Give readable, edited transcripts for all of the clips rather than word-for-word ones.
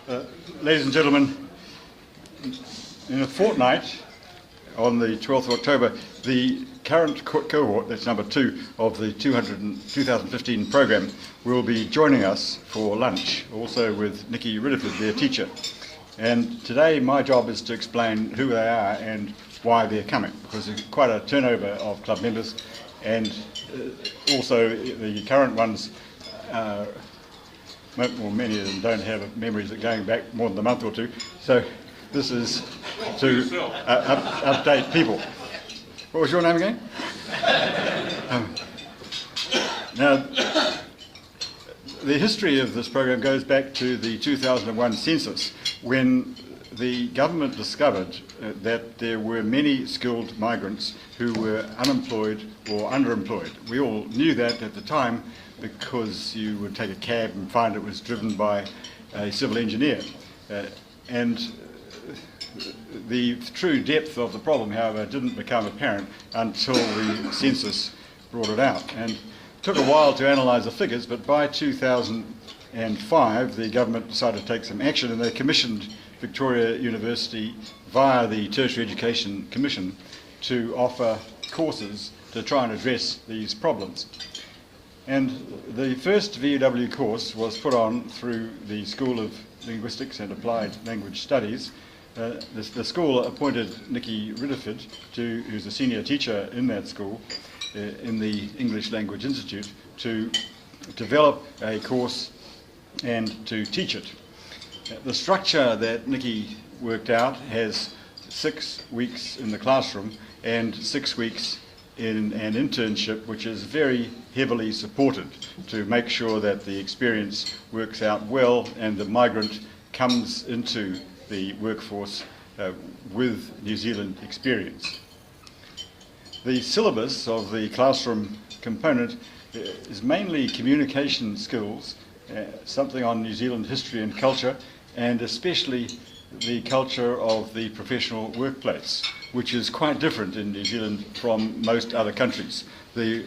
Uh, Ladies and gentlemen, in a fortnight, on the 12th of October, the current cohort, that's number 2 of the 2015 programme, will be joining us for lunch, also with Nikki Ridderford, their teacher. And today my job is to explain who they are and why they're coming, because there's quite a turnover of club members, and also the current ones, well, many of them don't have memories of going back more than a month or two, so this is to update people. What was your name again? Now, the history of this program goes back to the 2001 census, when the government discovered that there were many skilled migrants who were unemployed or underemployed. We all knew that at the time because you would take a cab and find it was driven by a civil engineer. And the true depth of the problem, however, didn't become apparent until the census brought it out. And it took a while to analyse the figures, but by 2005 the government decided to take some action, and they commissioned Victoria University via the Tertiary Education Commission to offer courses to try and address these problems. And the first VUW course was put on through the School of Linguistics and Applied Language Studies. The school appointed Nikki Ridderford, who's a senior teacher in that school, in the English Language Institute, to develop a course and to teach it. The structure that Nikki worked out has 6 weeks in the classroom and 6 weeks in an internship, which is very heavily supported to make sure that the experience works out well and the migrant comes into the workforce with New Zealand experience. The syllabus of the classroom component is mainly communication skills, something on New Zealand history and culture, and especially the culture of the professional workplace, which is quite different in New Zealand from most other countries. The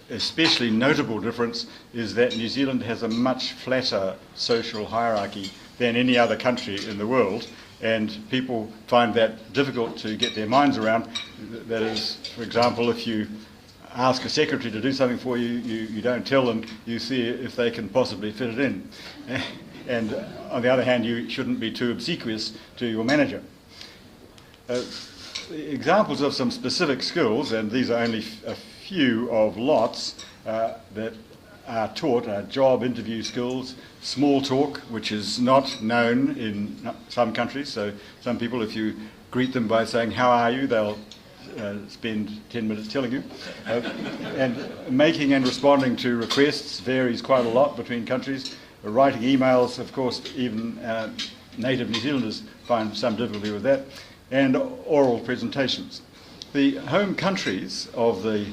especially notable difference is that New Zealand has a much flatter social hierarchy than any other country in the world, and people find that difficult to get their minds around. That is, for example, if you ask a secretary to do something for you, you don't tell them, you see if they can possibly fit it in. And on the other hand, you shouldn't be too obsequious to your manager. Examples of some specific skills, and these are only a few of lots that are taught, are job interview skills, small talk, which is not known in some countries. So some people, if you greet them by saying, "How are you?" they'll spend 10 minutes telling you. And making and responding to requests varies quite a lot between countries. Writing emails, of course, even native New Zealanders find some difficulty with that, and oral presentations. The home countries of the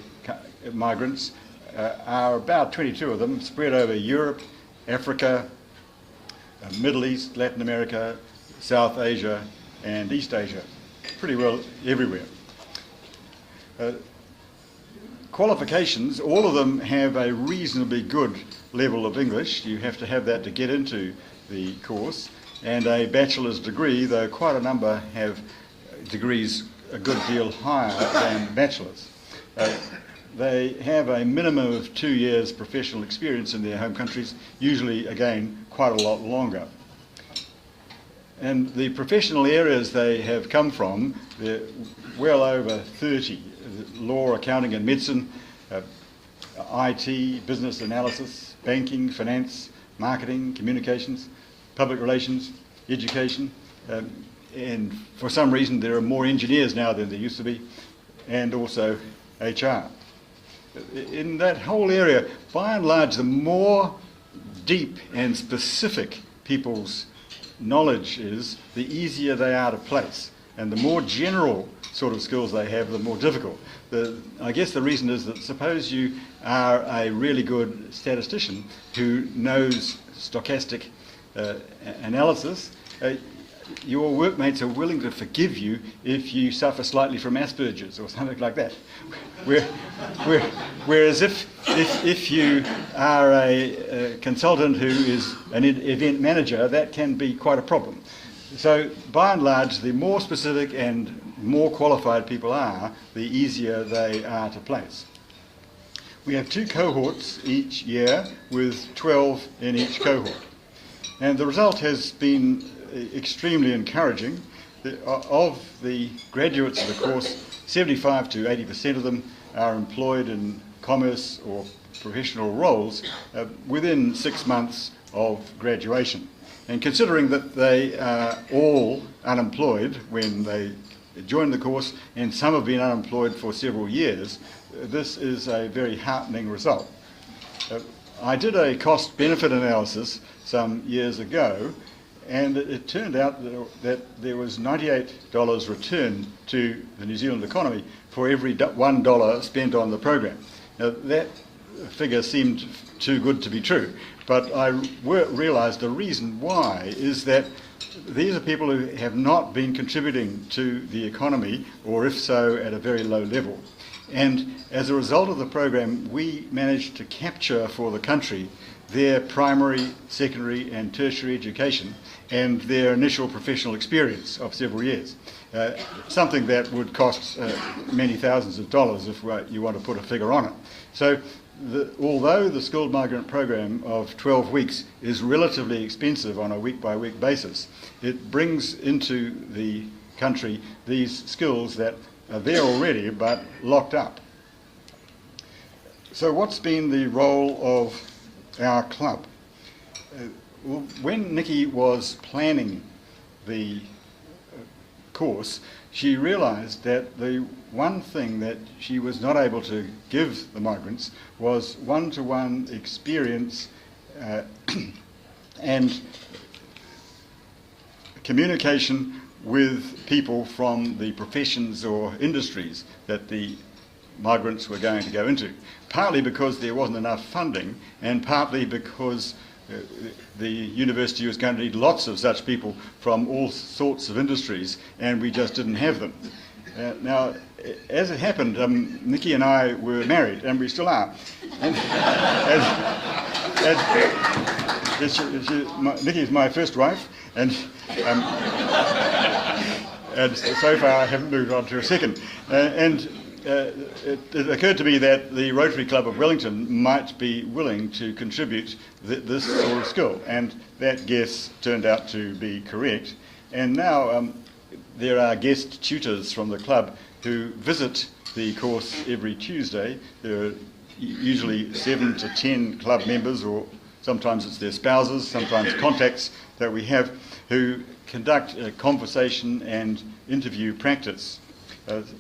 migrants are about 22 of them, spread over Europe, Africa, Middle East, Latin America, South Asia, and East Asia, pretty well everywhere. Qualifications, all of them have a reasonably good level of English. You have to have that to get into the course, and a bachelor's degree, though quite a number have degrees a good deal higher than bachelors. They have a minimum of 2 years professional experience in their home countries, usually, again, quite a lot longer. And the professional areas they have come from, they're well over 30. Law, accounting and medicine, IT, business analysis, banking, finance, marketing, communications, public relations, education, and for some reason there are more engineers now than there used to be, and also HR. In that whole area, by and large, the more deep and specific people's knowledge is, the easier they are to place. And the more general sort of skills they have, the more difficult. I guess the reason is that suppose you are a really good statistician who knows stochastic analysis, your workmates are willing to forgive you if you suffer slightly from Asperger's or something like that. Whereas if you are a consultant who is an event manager, that can be quite a problem. So by and large, the more specific and more qualified people are, the easier they are to place. We have 2 cohorts each year with 12 in each cohort. And the result has been extremely encouraging. Of the graduates of the course, 75 to 80% of them are employed in commerce or professional roles within 6 months of graduation. And considering that they are all unemployed when they join the course, and some have been unemployed for several years, this is a very heartening result. I did a cost-benefit analysis some years ago, and it turned out that there was $98 return to the New Zealand economy for every $1 spent on the program. Now, that figure seemed too good to be true, but I realised the reason why is that these are people who have not been contributing to the economy, or if so, at a very low level. And as a result of the program, we managed to capture for the country their primary, secondary and tertiary education and their initial professional experience of several years. Something that would cost many thousands of dollars if you want to put a figure on it. So although the skilled migrant program of 12 weeks is relatively expensive on a week-by-week basis, it brings into the country these skills that are there already but locked up. So what's been the role of our club? When Nikki was planning the course, she realised that the one thing that she was not able to give the migrants was one-to-one experience and communication with people from the professions or industries that the migrants were going to go into, partly because there wasn't enough funding and partly because the university was going to need lots of such people from all sorts of industries, and we just didn't have them. Now, as it happened, Nikki and I were married, and we still are. And Nikki is my first wife, and so far I haven't moved on to a second. It occurred to me that the Rotary Club of Wellington might be willing to contribute this sort of skill, and that guess turned out to be correct. And now there are guest tutors from the club who visit the course every Tuesday. There are usually 7 to 10 club members, or sometimes it's their spouses, sometimes contacts that we have, who conduct a conversation and interview practice.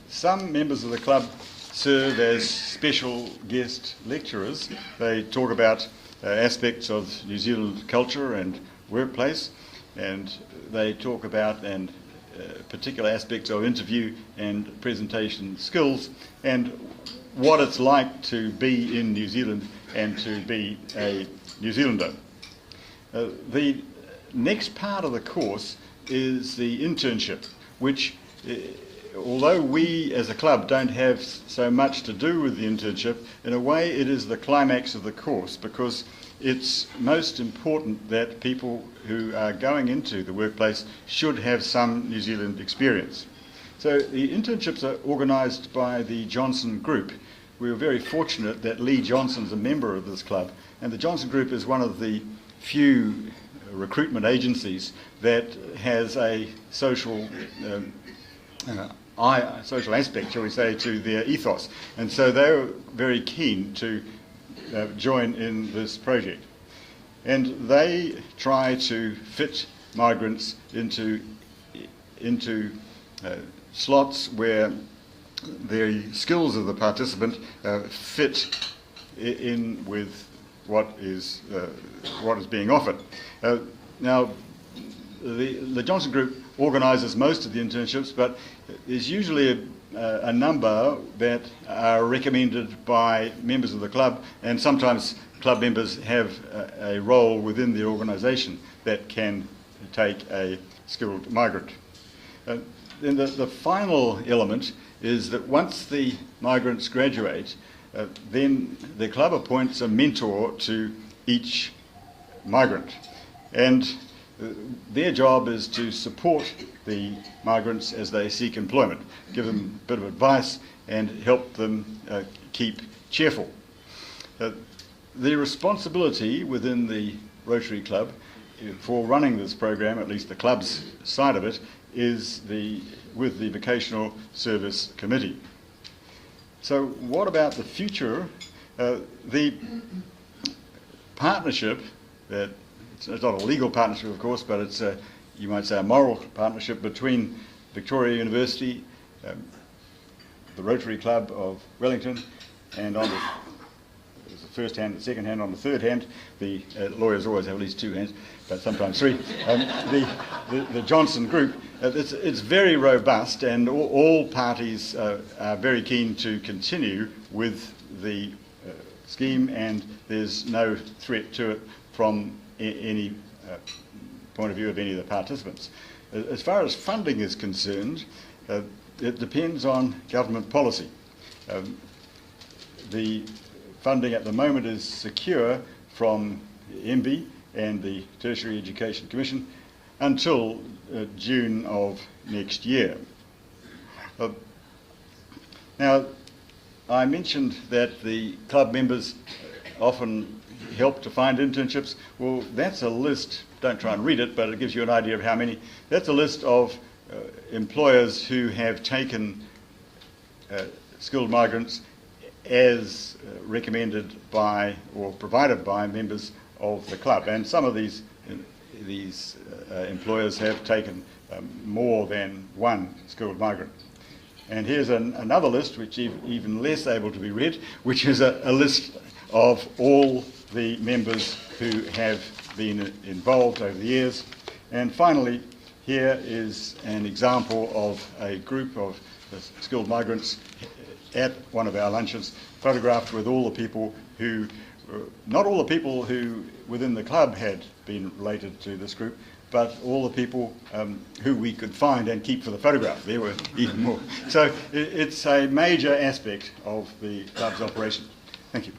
Some members of the club serve as special guest lecturers. They talk about aspects of New Zealand culture and workplace, and they talk about particular aspects of interview and presentation skills and what it's like to be in New Zealand and to be a New Zealander. The next part of the course is the internship, which although we as a club don't have so much to do with the internship, in a way it is the climax of the course, because it's most important that people who are going into the workplace should have some New Zealand experience. So the internships are organised by the Johnson Group. We were very fortunate that Lee Johnson's a member of this club, and the Johnson Group is one of the few recruitment agencies that has a social social aspect, shall we say, to their ethos. And so they were very keen to join in this project. And they try to fit migrants into slots where the skills of the participant fit in with what is being offered. Now, the Johnson Group organises most of the internships, but there's usually a number that are recommended by members of the club, and sometimes club members have a role within the organisation that can take a skilled migrant. Then the final element is that once the migrants graduate, then the club appoints a mentor to each migrant. And their job is to support the migrants as they seek employment, give them a bit of advice and help them keep cheerful. The responsibility within the Rotary Club for running this program, at least the club's side of it, is with the Vocational Service Committee. So what about the future? The partnership, that it's not a legal partnership of course, but it's you might say a moral partnership between Victoria University, the Rotary Club of Wellington, and on the first hand, the second hand, on the third hand, the lawyers always have at least two hands, but sometimes three, the Johnson Group. It's very robust, and all parties are very keen to continue with the scheme, and there's no threat to it from any point of view of any of the participants. As far as funding is concerned, it depends on government policy. The funding at the moment is secure from MB and the Tertiary Education Commission until June of next year. Now, I mentioned that the club members often help to find internships. Well, that's a list, don't try and read it, but it gives you an idea of how many. That's a list of employers who have taken skilled migrants as recommended by or provided by members of the club. And some of these employers have taken more than one skilled migrant. And here's another list, which is even less able to be read, which is a list of all the members who have been involved over the years. And finally, here is an example of a group of skilled migrants at one of our lunches, photographed with all the people who, not all the people who within the club had been related to this group, but all the people who we could find and keep for the photograph. There were even more. So it's a major aspect of the club's operation. Thank you.